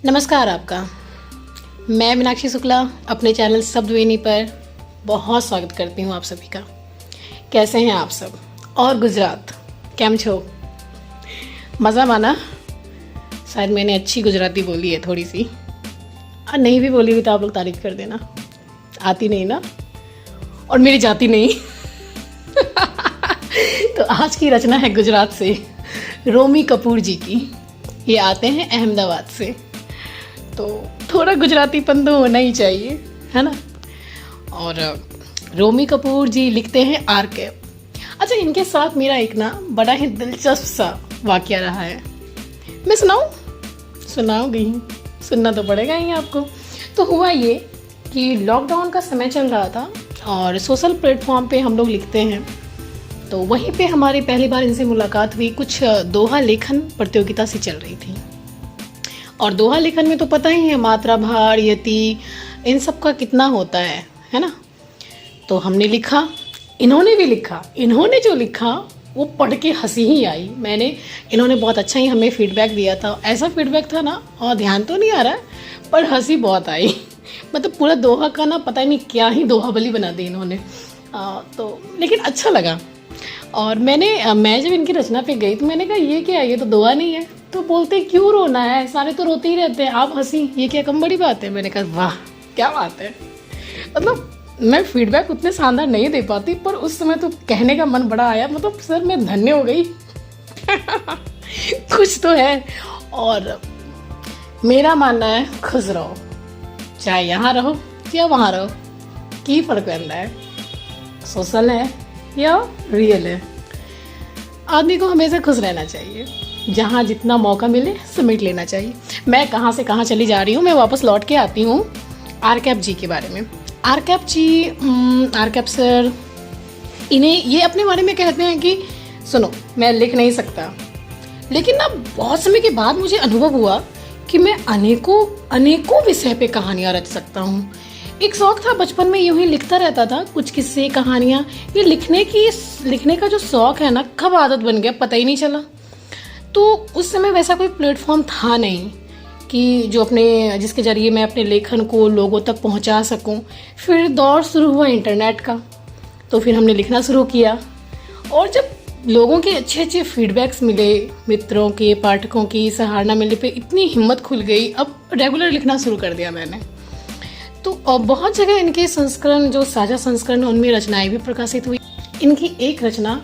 नमस्कार आपका। मैं मीनाक्षी शुक्ला अपने चैनल शब्दवेणी पर बहुत स्वागत करती हूँ आप सभी का। कैसे हैं आप सब? और गुजरात केम छो? मज़ा माना? शायद मैंने अच्छी गुजराती बोली है थोड़ी सी, और नहीं भी बोली हुई तो आप लोग तारीफ कर देना। आती नहीं ना, और मेरी जाती नहीं। तो आज की रचना है गुजरात से, रोमी कपूर जी की। ये आते हैं अहमदाबाद से, तो थोड़ा गुजरातीपन तो होना ही चाहिए, है ना। और रोमी कपूर जी लिखते हैं आरके। अच्छा, इनके साथ मेरा एक ना बड़ा ही दिलचस्प सा वाकया रहा है। मैं सुनाऊंगी, सुनना तो पड़ेगा ही आपको। तो हुआ ये कि लॉकडाउन का समय चल रहा था और सोशल प्लेटफॉर्म पे हम लोग लिखते हैं, तो वहीं पे हमारी पहली बार इनसे मुलाकात हुई। कुछ दोहा लेखन प्रतियोगिता सी चल रही थी, और दोहा लेखन में तो पता ही है मात्रा, भार, यति, इन सब का कितना होता है ना। तो हमने लिखा, इन्होंने भी लिखा। इन्होंने जो लिखा वो पढ़ के हंसी ही आई। इन्होंने बहुत अच्छा ही हमें फीडबैक दिया था। ऐसा फीडबैक था ना, और ध्यान तो नहीं आ रहा, पर हंसी बहुत आई। मतलब पूरा दोहा का ना पता नहीं क्या ही दोहाबली बना दी इन्होंने। तो लेकिन अच्छा लगा। और मैं जब इनकी रचना पे गई तो मैंने कहा ये क्या है, ये तो दोहा नहीं है। तो बोलते क्यों रोना है, सारे तो रोते ही रहते हैं, आप हंसी, ये क्या कम बड़ी बात है। मैंने कहा वाह क्या बात है। मतलब मैं फीडबैक उतने शानदार नहीं दे पाती, पर उस समय तो कहने का मन बड़ा आया। मतलब सर मैं धन्य हो गई। कुछ तो है। और मेरा मानना है खुश रहो, चाहे यहाँ रहो या वहाँ रहो, की फर्क पैंदा है, सोशल है या रियल है। आदमी को हमेशा खुश रहना चाहिए, जहाँ जितना मौका मिले समेट लेना चाहिए। मैं कहाँ से कहाँ चली जा रही हूँ, मैं वापस लौट के आती हूँ आरकेप जी के बारे में। आरकेप सर, इन्हें ये अपने बारे में कहते हैं कि सुनो मैं लिख नहीं सकता, लेकिन ना बहुत समय के बाद मुझे अनुभव हुआ कि मैं अनेकों विषय पे कहानियाँ रच सकता हूँ। एक शौक था बचपन में, यूं ही लिखता रहता था कुछ किस्से, कहानियाँ। ये लिखने का जो शौक है ना, कब आदत बन गया पता ही नहीं चला। तो उस समय वैसा कोई प्लेटफॉर्म था नहीं कि जिसके जरिए मैं अपने लेखन को लोगों तक पहुंचा सकूं। फिर दौर शुरू हुआ इंटरनेट का, तो फिर हमने लिखना शुरू किया। और जब लोगं के अच्छे फीडबैक्स मिले, मित्रों के, पाठकों की सराहना मिलने पे इतनी हिम्मत खुल गई। अब रेगुलर लिखना शुरू कर दिया मैंने। तो बहुत जगह इनके संस्करण, जो साझा संस्करण, उनमें रचनाएं भी प्रकाशित हुई। इनकी एक रचना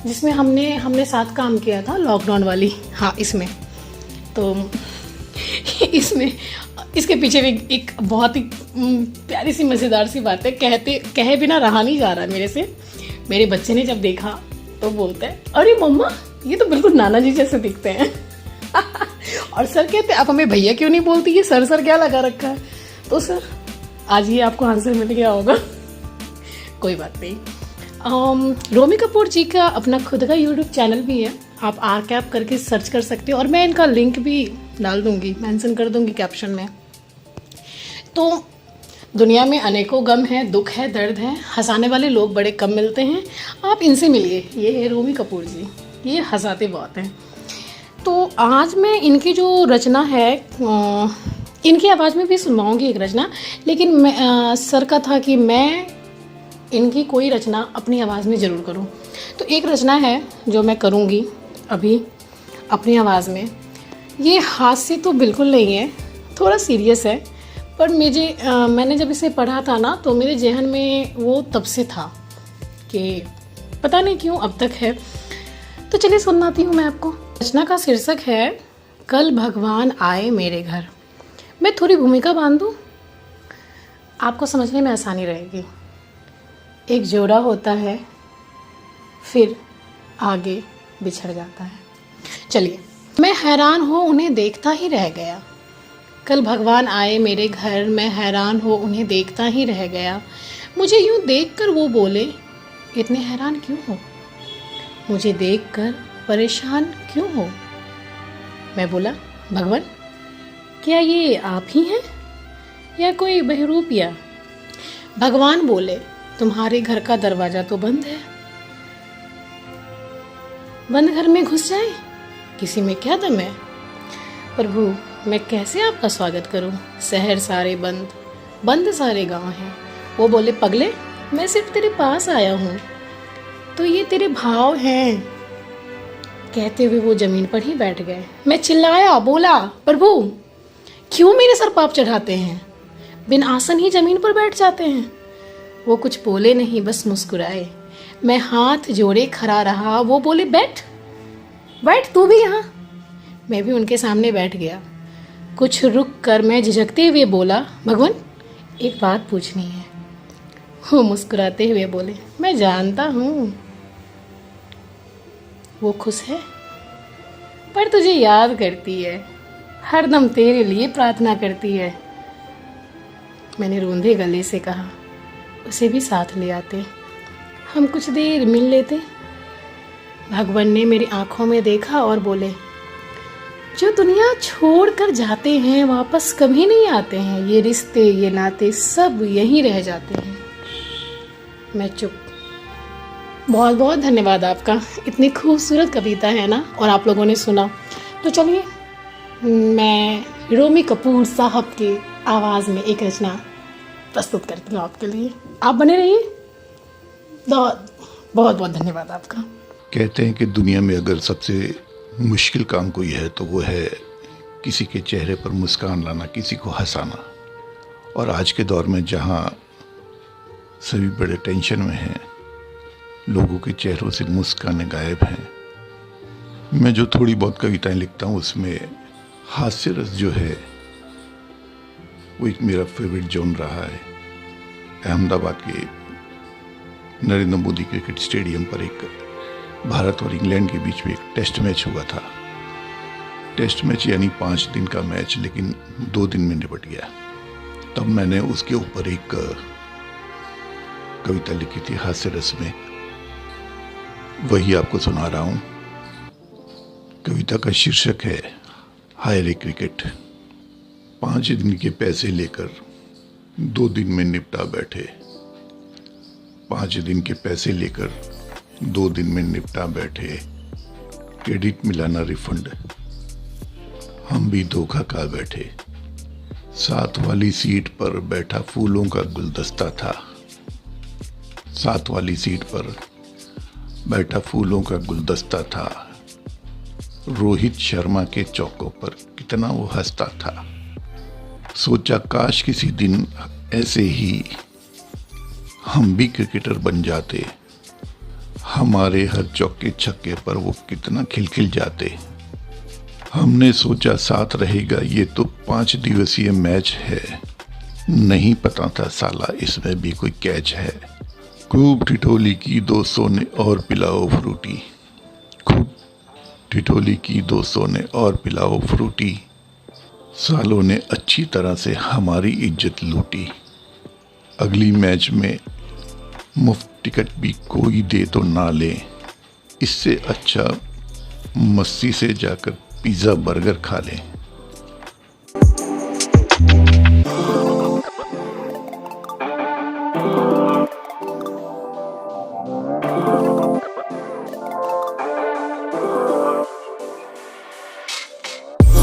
जिसमें हमने साथ काम किया था, लॉकडाउन वाली, हाँ इसमें इसके पीछे भी एक बहुत ही प्यारी सी मज़ेदार सी बात है। कहे बिना रहा नहीं जा रहा मेरे से। मेरे बच्चे ने जब देखा तो बोलते हैं, अरे मम्मा ये तो बिल्कुल नाना जी जैसे दिखते हैं। और सर कहते हैं आप हमें भैया क्यों नहीं बोलती, ये सर क्या लगा रखा है। तो सर आज ही आपको आंसर मिल गया होगा। कोई बात नहीं। रोमी कपूर जी का अपना खुद का यूट्यूब चैनल भी है, आप आरकेप करके सर्च कर सकते हो, और मैं इनका लिंक भी डाल दूंगी, मेंशन कर दूंगी कैप्शन में। तो दुनिया में अनेकों गम है, दुख है, दर्द है, हंसाने वाले लोग बड़े कम मिलते हैं। आप इनसे मिलिए, ये है रोमी कपूर जी, ये हंसाते बहुत हैं। तो आज मैं इनकी जो रचना है, इनकी आवाज़ में भी सुनवाऊंगी एक रचना, लेकिन सर का था कि मैं इनकी कोई रचना अपनी आवाज़ में ज़रूर करूं। तो एक रचना है जो मैं करूंगी अभी अपनी आवाज़ में। ये हास्य तो बिल्कुल नहीं है, थोड़ा सीरियस है, पर मैंने जब इसे पढ़ा था ना, तो मेरे जहन में वो तब से था कि पता नहीं क्यों अब तक है। तो चलिए सुनाती हूँ मैं आपको। रचना का शीर्षक है कल भगवान आए मेरे घर। मैं थोड़ी भूमिका बांध दूँ, आपको समझने में आसानी रहेगी। एक जोड़ा होता है, फिर आगे बिछड़ जाता है। चलिए, मैं हैरान हो उन्हें देखता ही रह गया। कल भगवान आए मेरे घर, मैं हैरान हो उन्हें देखता ही रह गया। मुझे यूं देखकर वो बोले, इतने हैरान क्यों हो? मुझे देखकर परेशान क्यों हो? मैं बोला, भगवान क्या ये आप ही हैं या कोई बहरूपिया? भगवान बोले, तुम्हारे घर का दरवाजा तो बंद है, बंद घर में घुस जाए, किसी में क्या दम है? प्रभु मैं कैसे आपका स्वागत करूं? शहर सारे बंद, बंद सारे गांव हैं। वो बोले, पगले मैं सिर्फ तेरे पास आया हूँ, तो ये तेरे भाव हैं। कहते हुए वो जमीन पर ही बैठ गए। मैं चिल्लाया, बोला, प्रभु क्यों मेरे सर पाप चढ़ाते हैं? बिन आसन ही जमीन पर बैठ जाते हैं। वो कुछ बोले नहीं, बस मुस्कुराए। मैं हाथ जोड़े खड़ा रहा। वो बोले, बैठ बैठ तू भी यहाँ। मैं भी उनके सामने बैठ गया। कुछ रुक कर मैं झिझकते हुए बोला, भगवान एक बात पूछनी है। वो मुस्कुराते हुए बोले, मैं जानता हूँ। वो खुश है पर तुझे याद करती है, हरदम तेरे लिए प्रार्थना करती है। मैंने रूंधे गले से कहा, उसे भी साथ ले आते, हम कुछ देर मिल लेते। भगवान ने मेरी आंखों में देखा और बोले, जो दुनिया छोड़ कर जाते हैं वापस कभी नहीं आते हैं। ये रिश्ते, ये नाते सब यहीं रह जाते हैं। मैं चुप। बहुत बहुत धन्यवाद आपका। इतनी खूबसूरत कविता है ना, और आप लोगों ने सुना। तो चलिए मैं रोमी कपूर साहब की आवाज़ में एक रचना प्रस्तुत करती हूँ आपके लिए। आप बने रहिए। बहुत बहुत धन्यवाद आपका। कहते हैं कि दुनिया में अगर सबसे मुश्किल काम कोई है तो वो है किसी के चेहरे पर मुस्कान लाना, किसी को हंसाना। और आज के दौर में जहाँ सभी बड़े टेंशन में हैं, लोगों के चेहरों से मुस्कानें गायब हैं। मैं जो थोड़ी बहुत कविताएं लिखता हूँ उसमें हास्य रस जो है वो एक मेरा फेवरेट जोन रहा है। अहमदाबाद के नरेंद्र मोदी क्रिकेट स्टेडियम पर एक भारत और इंग्लैंड के बीच में एक टेस्ट मैच हुआ था। टेस्ट मैच यानी 5 दिन का मैच, लेकिन 2 दिन में निपट गया। तब मैंने उसके ऊपर एक कविता लिखी थी हास्य रस में, वही आपको सुना रहा हूं। कविता का शीर्षक है हाय रे क्रिकेट। 5 दिन के पैसे लेकर 2 दिन में निपटा बैठे। 5 दिन के पैसे लेकर 2 दिन में निपटा बैठे। क्रेडिट मिला ना रिफंड, हम भी धोखा खा बैठे। साथ वाली सीट पर बैठा फूलों का गुलदस्ता था। साथ वाली सीट पर बैठा फूलों का गुलदस्ता था। रोहित शर्मा के चौकों पर कितना वो हंसता था। सोचा काश किसी दिन ऐसे ही हम भी क्रिकेटर बन जाते। हमारे हर चौके छक्के पर वो कितना खिलखिल जाते। हमने सोचा साथ रहेगा, ये तो 5 दिवसीय मैच है। नहीं पता था साला इसमें भी कोई कैच है। खूब ठिठोली की दोस्तों ने और पिलाओ फ्रूटी। खूब ठिठोली की दोस्तों ने और पिलाओ फ्रूटी। सालों ने अच्छी तरह से हमारी इज्जत लूटी। अगली मैच में मुफ्त टिकट भी कोई दे तो ना ले। इससे अच्छा मस्ती से जाकर पिज़्ज़ा बर्गर खा लें।